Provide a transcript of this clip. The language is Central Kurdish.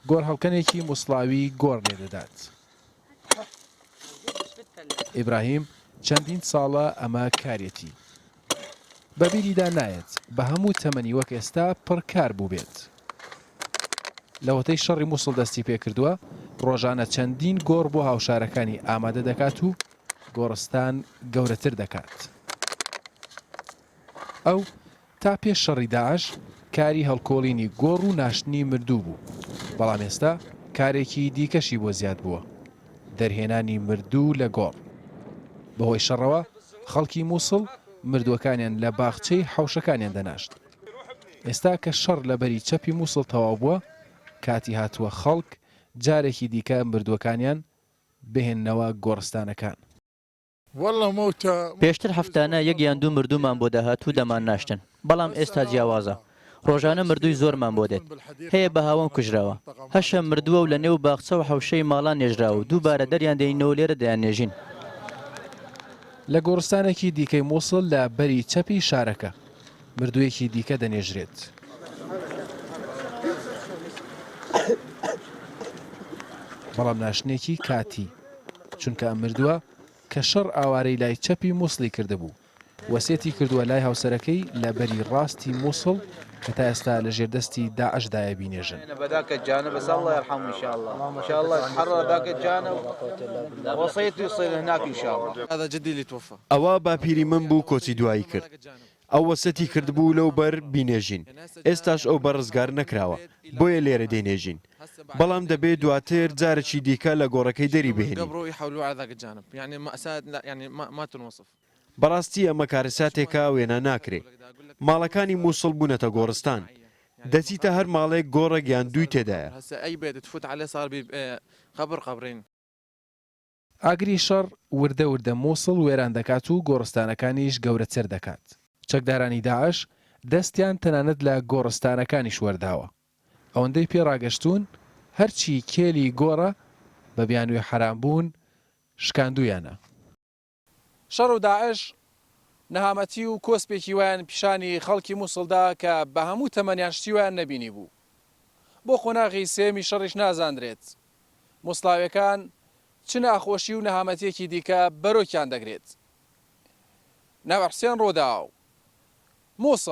گۆڕ هەڵکەنێکی موسڵاوی گۆڕ لێدەدات. ئیبراهیم چەندین ساڵە ئەمە کارێتی. بەبیریدا نایەت بە هەموو تەمەنی وەک ئێستا پڕکار بوو بێت. لەوەتەی شەڕی مووسڵ دەستی پێکردووە ڕۆژانە چەندین گۆڕ بۆ هاوشارەکانی ئامادە دەکات و گۆڕستان گەورەتر دەکات. ئەو تا پێش شەڕی داعش کاری هەڵکۆڵینی گۆڕ و ناشتنی مردوو بوو، بەڵام ئێستا کارێکی دیکەشی بۆ زیاد بووە، دەرهێنانی مردوو لە گۆڕ. بەهۆی شەڕەوە خەڵکی مووسڵ مردووەکانیان لە باخچەی حەوشەکانیان دەناشت. ئێستا کە شەڕ لەبەری چەپی مووسڵ تەواو بووە، کاتی هاتووە خەڵک جارێکی دیکە مردووەکانیان بهێننەوە گۆڕستانەکان. پێشتر هەفتانە یەک یان دوو مردوومان بۆ داهات و دەمان ناشتن، بەڵام ئێستا جیاوازە. ڕۆژانە مردووی زۆرمان بۆ دێت، هەیە بە هاوام کوژراوە، هەشە مردووە و لە نێو باخچە و حەوشەی ماڵان نێژراوە و دووبارە دەریان دێنینەوە لێرە دەیانێژین. لە گۆڕستانێکی دیکەی مووسڵ لە بەری چەپی شارەکە مردوویەکی دیکە دەنێژرێت. بەڵام ناشتنێکی کاتی، چونکە ئەم مردووە کە شەڕ ئاوارەی لای چەپی مووسڵی کردهبوو وەسێتی کردووە لای هاوسەرەکەی لە بەری ڕاستی مووسڵ کە تا ئێستا لە ژێردەستی داعشدایە بینێژن. ئەوە باپیری من بوو کۆچی دوایی کرد. ئەو وەسەتی کردبوو لەو بەر بینێژین، ئێستاش ئەو بە ڕزگار نەکراوە، بۆیە لێرە دێنێژین. بەڵام دەبێت دواتر جارێکی دیکە لە گۆڕەکەی دەری بهێنین. بەڕاستی ئەمە کارەساتێکە وێنە ناکرێت. ماڵەکانی مووسڵ بوونەتە گۆڕستان، دەچیتە هەر ماڵێک گۆڕێک یان دووی تێدایە. ئاگری شەڕ وردە وردە مووسڵ وێران دەکات و گۆڕستانەکانیش گەورەتر دەکات. چەکدارانی داعش دەستیان تەنانەت لە گۆڕستانەکانیش وەرداوە. ئەوەندەی پێڕاگەشتوون هەرچی کێلی گۆڕە بە بیانوی حرامبوون شکاندویانە. شەڕ و داعش نەهامەتی و کۆسپێکی وایان پیشانی خەڵکی مووسڵدا کە بە هەموو تەمەنیان شتیوان نەبینی بوو. بۆ خۆناغی سێمی شەڕیش نازاندرێت. مووسڵاویەکان چ ناخۆشی و نەهامەتیەکی دیکە بەرۆکیان دەگرێت. ناوەحسێن ڕۆداو مووسڵ